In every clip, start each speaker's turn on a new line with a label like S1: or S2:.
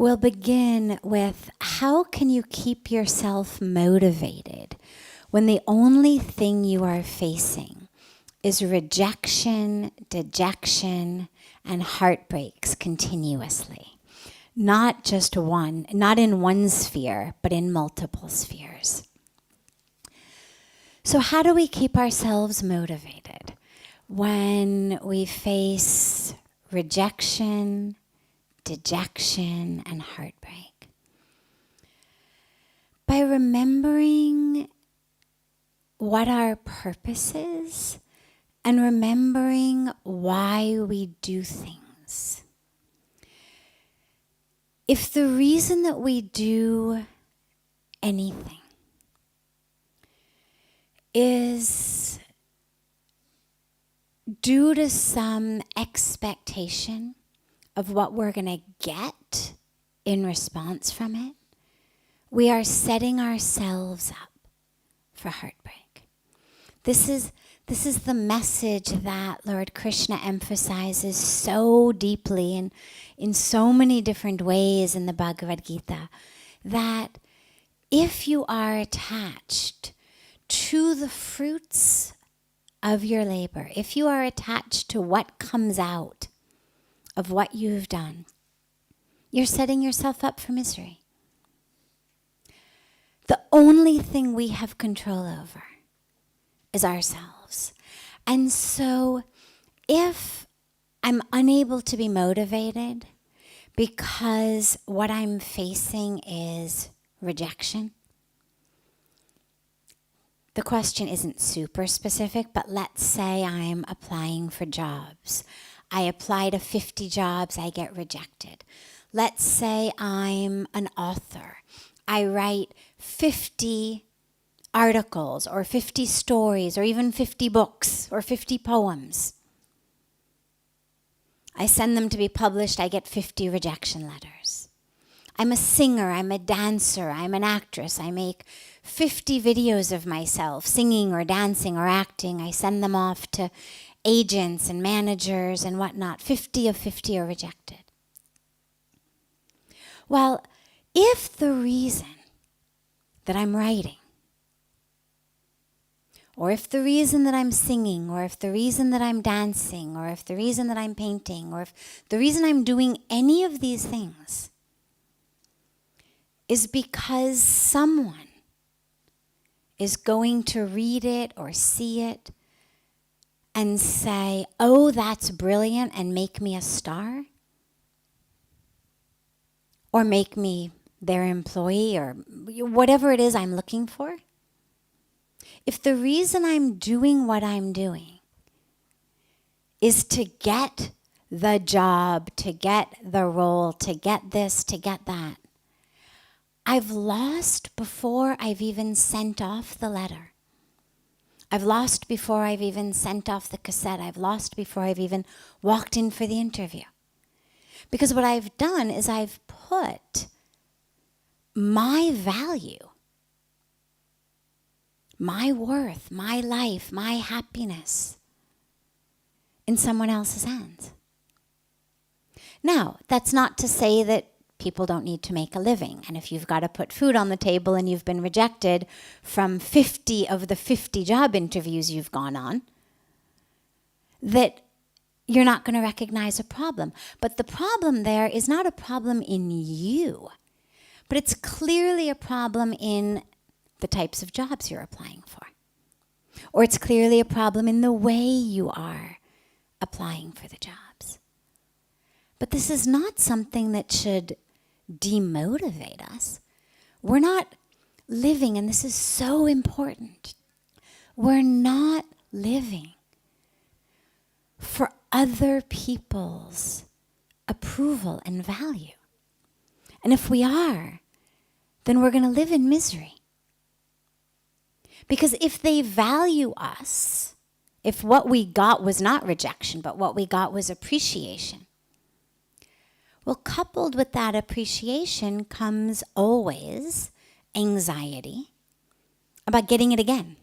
S1: We'll begin with, how can you keep yourself motivated when the only thing you are facing is rejection, dejection, and heartbreaks continuously? Not just one, not in one sphere, but in multiple spheres. So how do we keep ourselves motivated when we face rejection, dejection, and heartbreak? By remembering what our purpose is and remembering why we do things. If the reason that we do anything is due to some expectation of what we're going to get in response from it, we are setting ourselves up for heartbreak. This is the message that Lord Krishna emphasizes so deeply and in so many different ways in the Bhagavad Gita, that if you are attached to the fruits of your labor, if you are attached to what comes out of what you've done, you're setting yourself up for misery. The only thing we have control over is ourselves. And so if I'm unable to be motivated because what I'm facing is rejection, the question isn't super specific, but let's say I'm applying for jobs. I apply to 50 jobs, I get rejected. Let's say I'm an author. I write 50 articles or 50 stories or even 50 books or 50 poems. I send them to be published, I get 50 rejection letters. I'm a singer, I'm a dancer, I'm an actress. I make 50 videos of myself singing or dancing or acting. I send them off to agents and managers and whatnot. 50 of 50 are rejected. Well, if the reason that I'm writing, or if the reason that I'm singing, or if the reason that I'm dancing, or if the reason that I'm painting, or if the reason I'm doing any of these things is because someone is going to read it or see it and say, oh, that's brilliant, and make me a star, or make me their employee, or whatever it is I'm looking for. If the reason I'm doing what I'm doing is to get the job, to get the role, to get this, to get that, I've lost before I've even sent off the letter. I've lost before I've even sent off the cassette. I've lost before I've even walked in for the interview. Because what I've done is I've put my value, my worth, my life, my happiness in someone else's hands. Now, that's not to say that people don't need to make a living. And if you've got to put food on the table and you've been rejected from 50 of the 50 job interviews you've gone on, that you're not going to recognize a problem. But the problem there is not a problem in you, but it's clearly a problem in the types of jobs you're applying for. Or it's clearly a problem in the way you are applying for the jobs. But this is not something that should demotivate us. We're not living, and this is so important, we're not living for other people's approval and value. And if we are, then we're going to live in misery. Because if they value us, if what we got was not rejection, but what we got was appreciation, well, coupled with that appreciation comes always anxiety about getting it again.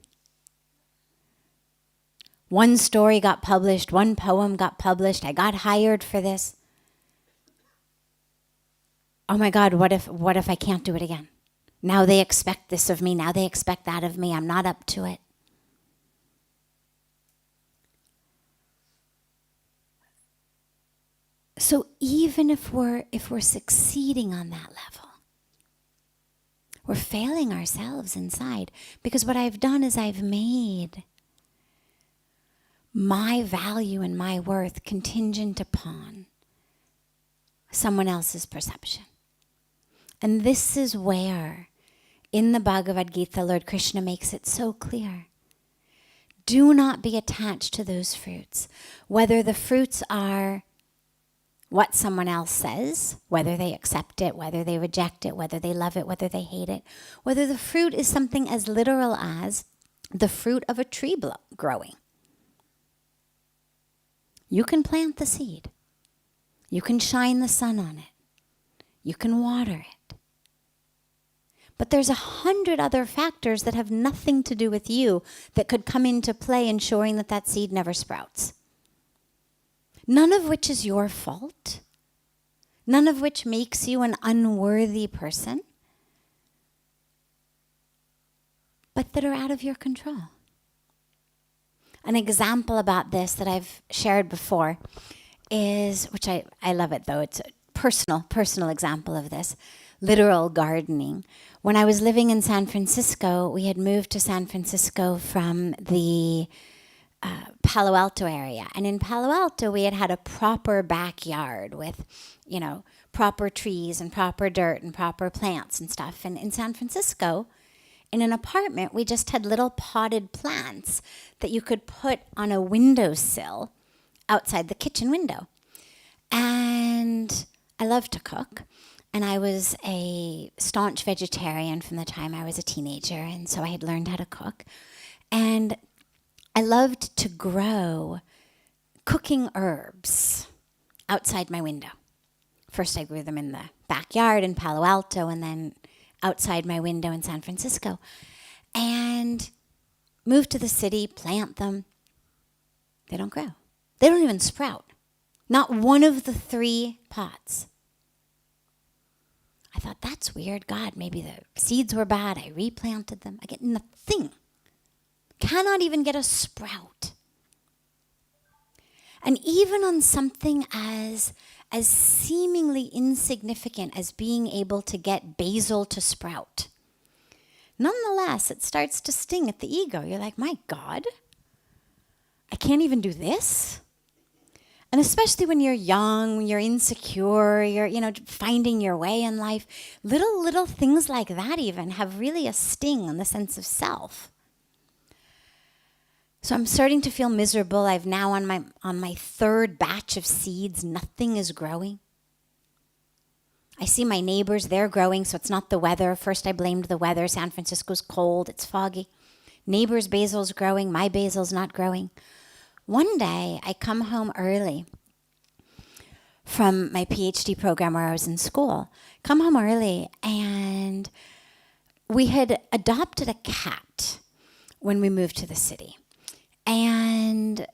S1: One story got published, one poem got published, I got hired for this. oh my God, what if I can't do it again? Now they expect this of me. Now they expect that of me. I'm not up to it. So even if we're succeeding on that level, we're failing ourselves inside, because what I've done is I've made my value and my worth contingent upon someone else's perception. And this is where, in the Bhagavad Gita, Lord Krishna makes it so clear. Do not be attached to those fruits, whether the fruits are what someone else says, whether they accept it, whether they reject it, whether they love it, whether they hate it, whether the fruit is something as literal as the fruit of a tree growing. You can plant the seed. You can shine the sun on it. You can water it. But there's 100 other factors that have nothing to do with you that could come into play ensuring that that seed never sprouts. None of which is your fault. None of which makes you an unworthy person. But that are out of your control. An example about this that I've shared before is, which I love it though, it's a personal example of this, literal gardening. When I was living in San Francisco, we had moved to San Francisco from the Palo Alto area. And in Palo Alto, we had a proper backyard with, proper trees and proper dirt and proper plants and stuff. And in San Francisco, in an apartment, we just had little potted plants that you could put on a windowsill outside the kitchen window. And I love to cook. And I was a staunch vegetarian from the time I was a teenager. And so I had learned how to cook. And I loved to grow cooking herbs outside my window. First I grew them in the backyard in Palo Alto, and then outside my window in San Francisco. And moved to the city, plant them. They don't grow. They don't even sprout. Not one of the 3 pots. I thought, that's weird. God, maybe the seeds were bad. I replanted them. I get nothing. Cannot even get a sprout. And even on something as seemingly insignificant as being able to get basil to sprout, nonetheless, it starts to sting at the ego. You're like, my God, I can't even do this? And especially when you're young, when you're insecure, you're finding your way in life, little things like that even have really a sting on the sense of self. So I'm starting to feel miserable. I've now on my 3rd batch of seeds, nothing is growing. I see my neighbors, they're growing, so it's not the weather. First I blamed the weather. San Francisco's cold, it's foggy. Neighbor's basil's growing, my basil's not growing. One day I come home early from my PhD program where I was in school. Come home early, and we had adopted a cat when we moved to the city. And it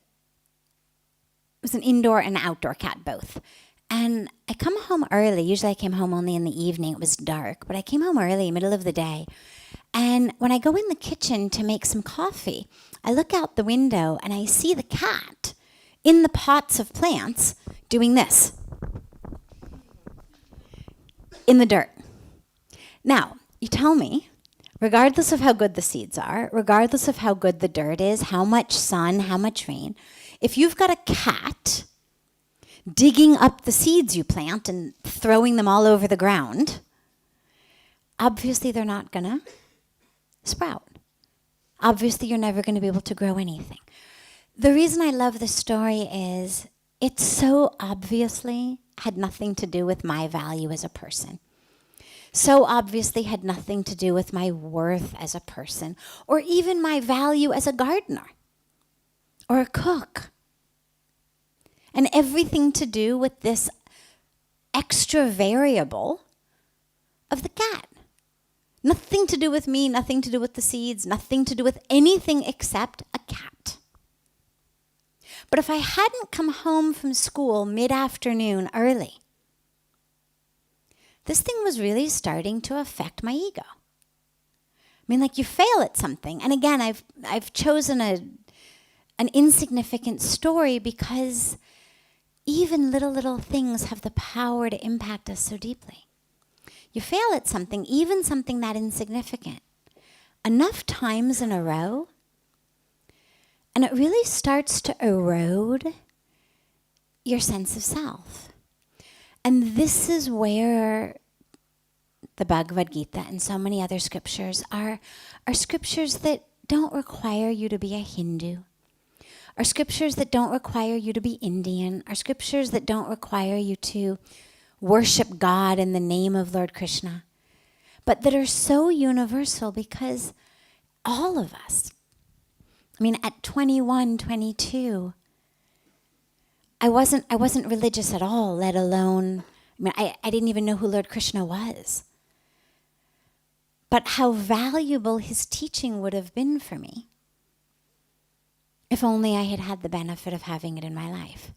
S1: was an indoor and outdoor cat, both. And I come home early. Usually I came home only in the evening. It was dark. But I came home early, middle of the day. And when I go in the kitchen to make some coffee, I look out the window and I see the cat in the pots of plants doing this in the dirt. Now, you tell me, regardless of how good the seeds are, regardless of how good the dirt is, how much sun, how much rain, if you've got a cat digging up the seeds you plant and throwing them all over the ground, obviously they're not going to sprout. Obviously you're never going to be able to grow anything. The reason I love this story is it so obviously had nothing to do with my value as a person. So obviously had nothing to do with my worth as a person, or even my value as a gardener or a cook. And everything to do with this extra variable of the cat. Nothing to do with me, nothing to do with the seeds, nothing to do with anything except a cat. But if I hadn't come home from school mid-afternoon early, this thing was really starting to affect my ego. I mean, like, you fail at something. And again, I've chosen an insignificant story because even little things have the power to impact us so deeply. You fail at something, even something that insignificant, enough times in a row, and it really starts to erode your sense of self. And this is where the Bhagavad Gita and so many other scriptures are scriptures that don't require you to be a Hindu, are scriptures that don't require you to be Indian, are scriptures that don't require you to worship God in the name of Lord Krishna, but that are so universal because all of us, I mean, at 21, 22, I wasn't religious at all, let alone, I didn't even know who Lord Krishna was. But how valuable his teaching would have been for me if only I had had the benefit of having it in my life,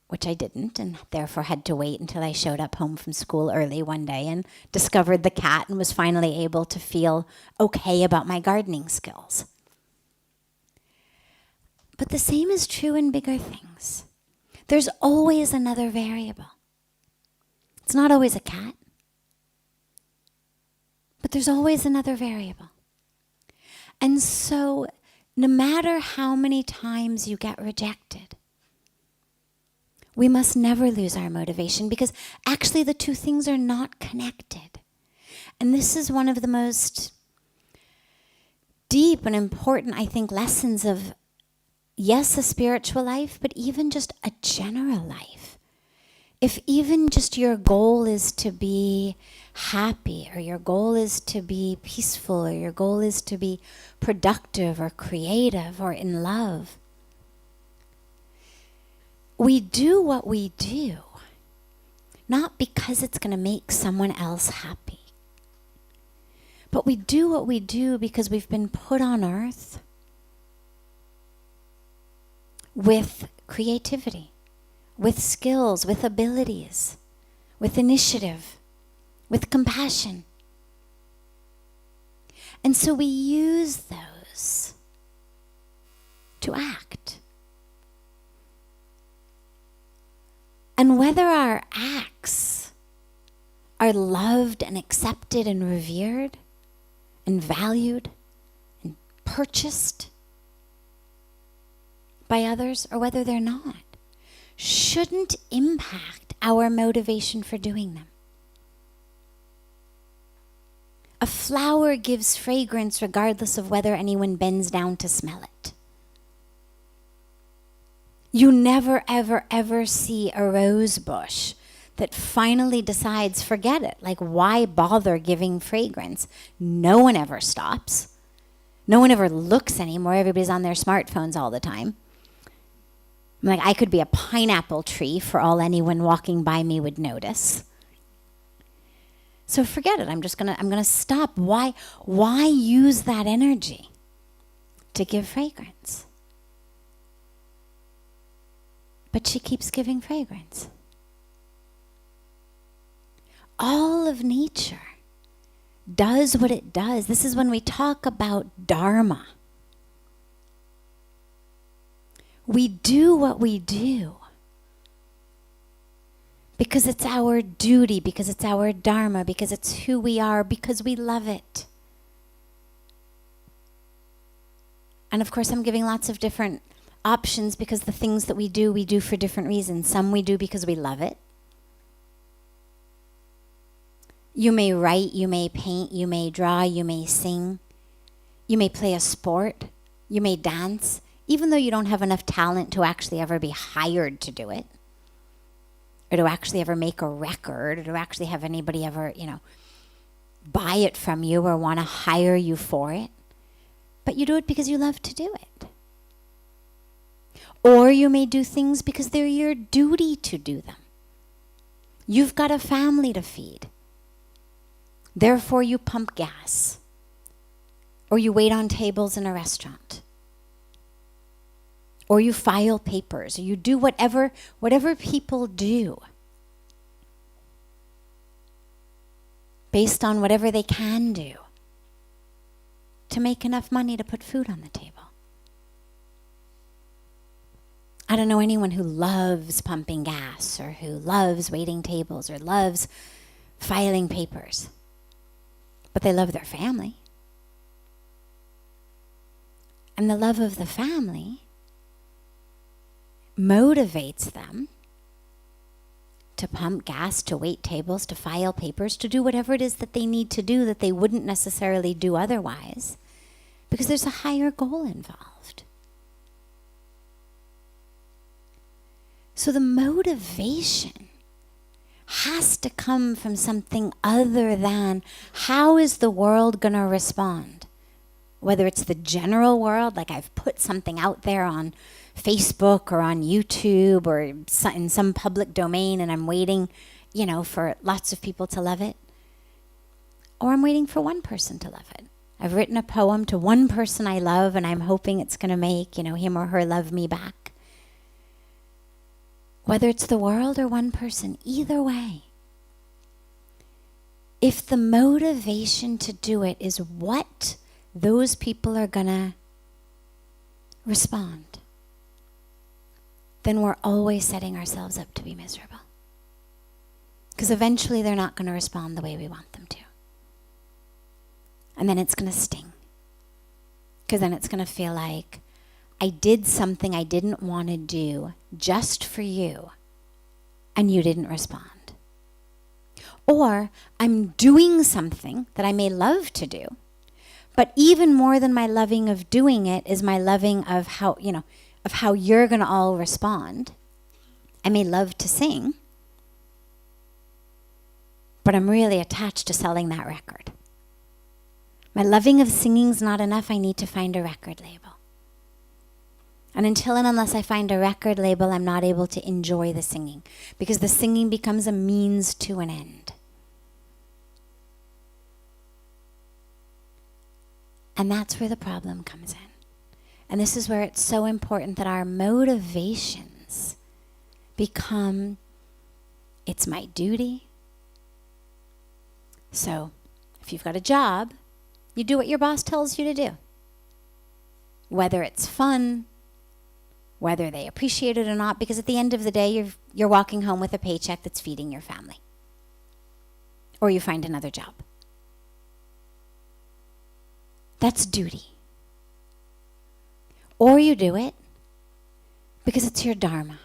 S1: which I didn't, and therefore had to wait until I showed up home from school early one day and discovered the cat and was finally able to feel okay about my gardening skills. But the same is true in bigger things. There's always another variable. It's not always a cat, but there's always another variable. And so no matter how many times you get rejected, we must never lose our motivation, because actually the two things are not connected. And this is one of the most deep and important, I think, lessons of, yes, a spiritual life, but even just a general life. If even just your goal is to be happy, or your goal is to be peaceful, or your goal is to be productive or creative or in love, we do what we do, not because it's going to make someone else happy, but we do what we do because we've been put on earth with creativity, with skills, with abilities, with initiative, with compassion. And so we use those to act. And whether our acts are loved and accepted and revered and valued and purchased by others, or whether they're not, shouldn't impact our motivation for doing them. A flower gives fragrance regardless of whether anyone bends down to smell it. You never, ever, ever see a rose bush that finally decides, forget it. Like, why bother giving fragrance? No one ever stops. No one ever looks anymore. Everybody's on their smartphones all the time. I'm like, I could be a pineapple tree for all anyone walking by me would notice. So forget it. I'm gonna stop. Why use that energy to give fragrance? But she keeps giving fragrance. All of nature does what it does. This is when we talk about Dharma. We do what we do because it's our duty, because it's our Dharma, because it's who we are, because we love it. And of course, I'm giving lots of different options because the things that we do for different reasons. Some we do because we love it. You may write, you may paint, you may draw, you may sing, you may play a sport, you may dance, even though you don't have enough talent to actually ever be hired to do it, or to actually ever make a record, or to actually have anybody ever, buy it from you or want to hire you for it. But you do it because you love to do it. Or you may do things because they're your duty to do them. You've got a family to feed. Therefore you pump gas. Or you wait on tables in a restaurant. Or you file papers, or you do whatever people do. based on whatever they can do to make enough money to put food on the table. I don't know anyone who loves pumping gas or who loves waiting tables or loves filing papers, but they love their family. And the love of the family motivates them to pump gas, to wait tables, to file papers, to do whatever it is that they need to do that they wouldn't necessarily do otherwise, because there's a higher goal involved. So the motivation has to come from something other than how is the world going to respond? Whether it's the general world, like I've put something out there on Facebook or on YouTube or in some public domain and I'm waiting, for lots of people to love it. Or I'm waiting for one person to love it. I've written a poem to one person I love and I'm hoping it's going to make, him or her love me back. Whether it's the world or one person, either way. If the motivation to do it is what those people are going to respond, then we're always setting ourselves up to be miserable. Because eventually they're not going to respond the way we want them to. And then it's going to sting. Because then it's going to feel like, I did something I didn't want to do just for you, and you didn't respond. Or I'm doing something that I may love to do, but even more than my loving of doing it is my loving of how you're going to all respond. I may love to sing, but I'm really attached to selling that record. My loving of singing's not enough. I need to find a record label. And until and unless I find a record label, I'm not able to enjoy the singing, because the singing becomes a means to an end. And that's where the problem comes in. And this is where it's so important that our motivations become, it's my duty. So if you've got a job, you do what your boss tells you to do. Whether it's fun, whether they appreciate it or not, because at the end of the day, you're walking home with a paycheck that's feeding your family. Or you find another job. That's duty. Or you do it because it's your Dharma.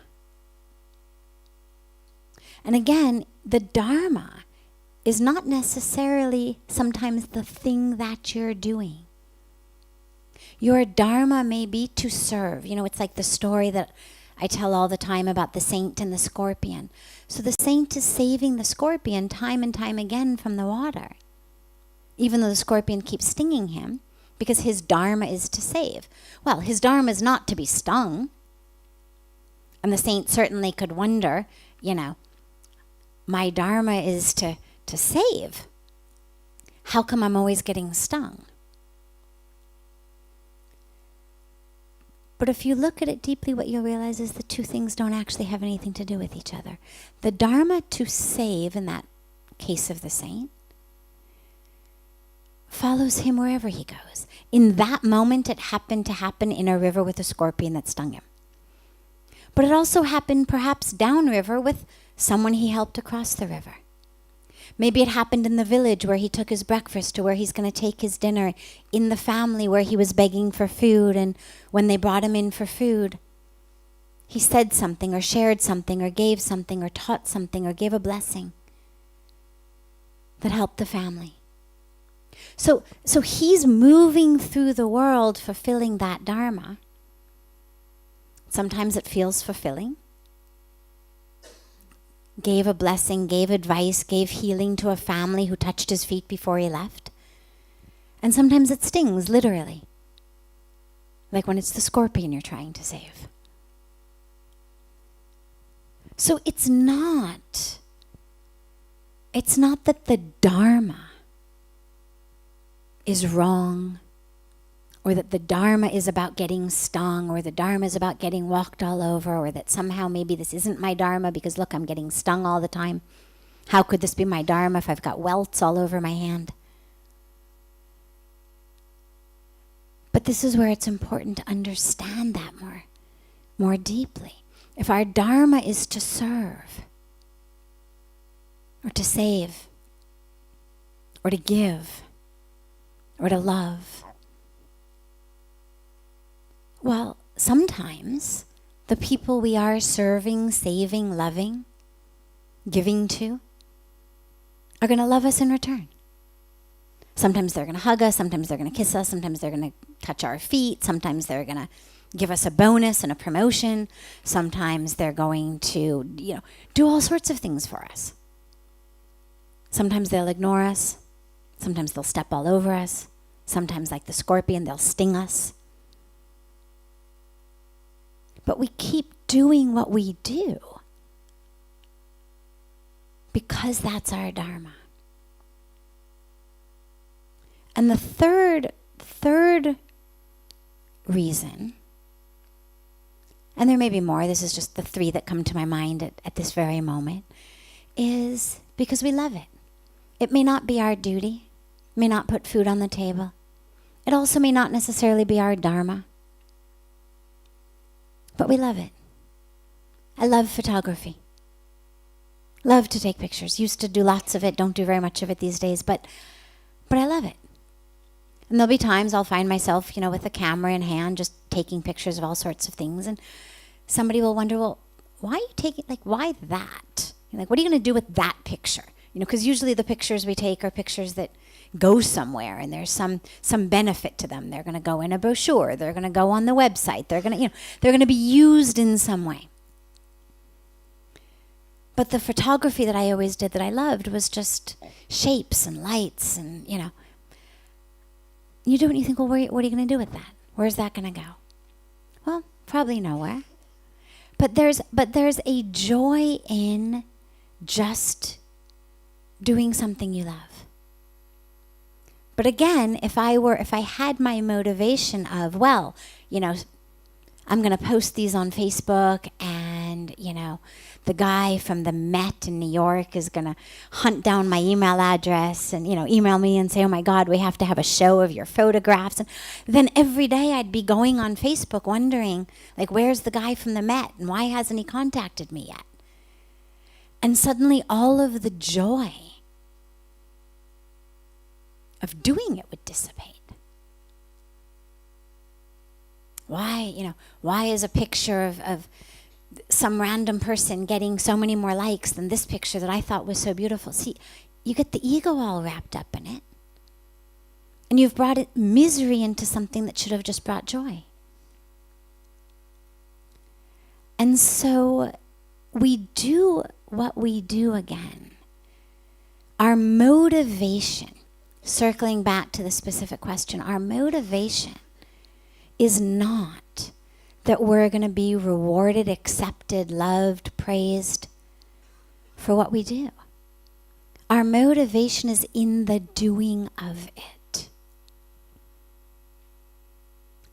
S1: And again, the Dharma is not necessarily sometimes the thing that you're doing. Your Dharma may be to serve. It's like the story that I tell all the time about the saint and the scorpion. So the saint is saving the scorpion time and time again from the water, even though the scorpion keeps stinging him, because his Dharma is to save. Well, his Dharma is not to be stung. And the saint certainly could wonder, my Dharma is to save. How come I'm always getting stung? But if you look at it deeply, what you'll realize is the two things don't actually have anything to do with each other. The Dharma to save, in that case of the saint, follows him wherever he goes. In that moment, it happened to happen in a river with a scorpion that stung him. But it also happened perhaps downriver with someone he helped across the river. Maybe it happened in the village where he took his breakfast to where he's going to take his dinner, in the family where he was begging for food, and when they brought him in for food, he said something or shared something or gave something or taught something or gave a blessing that helped the family. So he's moving through the world fulfilling that Dharma. Sometimes it feels fulfilling. Gave a blessing, gave advice, gave healing to a family who touched his feet before he left. And sometimes it stings, literally. Like when it's the scorpion you're trying to save. So it's not that the Dharma is wrong, or that the Dharma is about getting stung, or the Dharma is about getting walked all over, or that somehow maybe this isn't my Dharma because look, I'm getting stung all the time. How could this be my Dharma if I've got welts all over my hand? But this is where it's important to understand that more deeply. If our Dharma is to serve, or to save, or to give, or to love, well, sometimes the people we are serving, saving, loving, giving to are going to love us in return. Sometimes they're going to hug us, sometimes they're going to kiss us, sometimes they're going to touch our feet, sometimes they're going to give us a bonus and a promotion, sometimes they're going to, do all sorts of things for us. Sometimes they'll ignore us, sometimes they'll step all over us, sometimes like the scorpion, they'll sting us. But we keep doing what we do because that's our Dharma. And the third reason, and there may be more, this is just the three that come to my mind at this very moment, is because we love it. It may not be our duty, may not put food on the table. It also may not necessarily be our Dharma, but we love it. I love photography. Love to take pictures. Used to do lots of it, don't do very much of it these days, but I love it. And there'll be times I'll find myself, with a camera in hand, just taking pictures of all sorts of things. And somebody will wonder, well, why are you taking, why that? What are you going to do with that picture? Because usually the pictures we take are pictures that go somewhere and there's some benefit to them. They're going to go in a brochure. They're going to go on the website. They're going to, they're going to be used in some way. But the photography that I always did that I loved was just shapes and lights and, You do it and you think, well, what are you going to do with that? Where's that going to go? Well, probably nowhere. But there's a joy in just doing something you love. But again, if I had my motivation of, well, I'm going to post these on Facebook and, the guy from the Met in New York is going to hunt down my email address and, email me and say, oh my God, we have to have a show of your photographs. And then every day I'd be going on Facebook wondering, where's the guy from the Met and why hasn't he contacted me yet? And suddenly all of the joy of doing it would dissipate. Why is a picture of some random person getting so many more likes than this picture that I thought was so beautiful? See, you get the ego all wrapped up in it. And you've brought misery into something that should have just brought joy. And so we do what we do again. Our motivation, circling back to the specific question, our motivation is not that we're going to be rewarded, accepted, loved, praised for what we do. Our motivation is in the doing of it.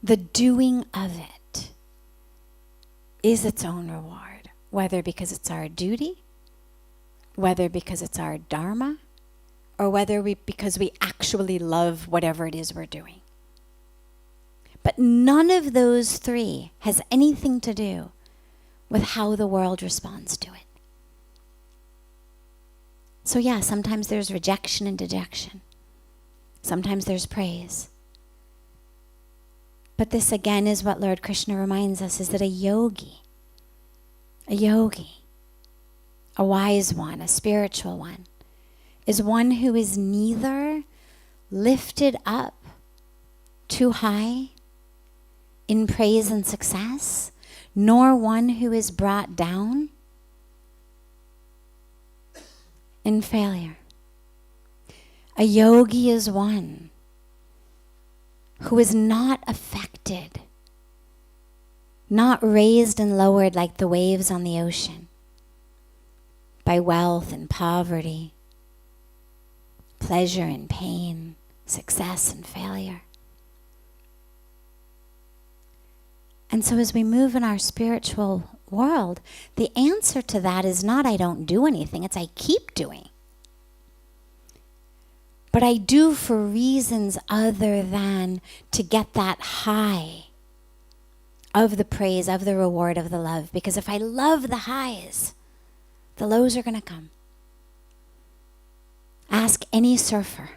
S1: The doing of it is its own reward, whether because it's our duty, whether because it's our Dharma, or whether because we actually love whatever it is we're doing. But none of those three has anything to do with how the world responds to it. So yeah, sometimes there's rejection and dejection. Sometimes there's praise. But this again is what Lord Krishna reminds us, is that a yogi, a wise one, a spiritual one, is one who is neither lifted up too high in praise and success, nor one who is brought down in failure. A yogi is one who is not affected, not raised and lowered like the waves on the ocean by wealth and poverty, pleasure and pain, success and failure. And so as we move in our spiritual world, the answer to that is not I don't do anything, it's I keep doing. But I do for reasons other than to get that high of the praise, of the reward, of the love. Because if I love the highs, the lows are going to come. Ask any surfer.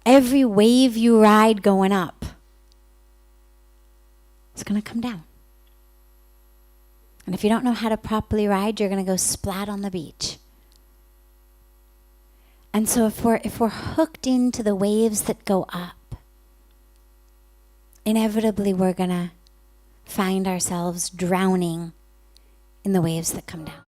S1: Every wave you ride going up, it's going to come down. And if you don't know how to properly ride, you're going to go splat on the beach. And so if we're hooked into the waves that go up, inevitably we're going to find ourselves drowning in the waves that come down.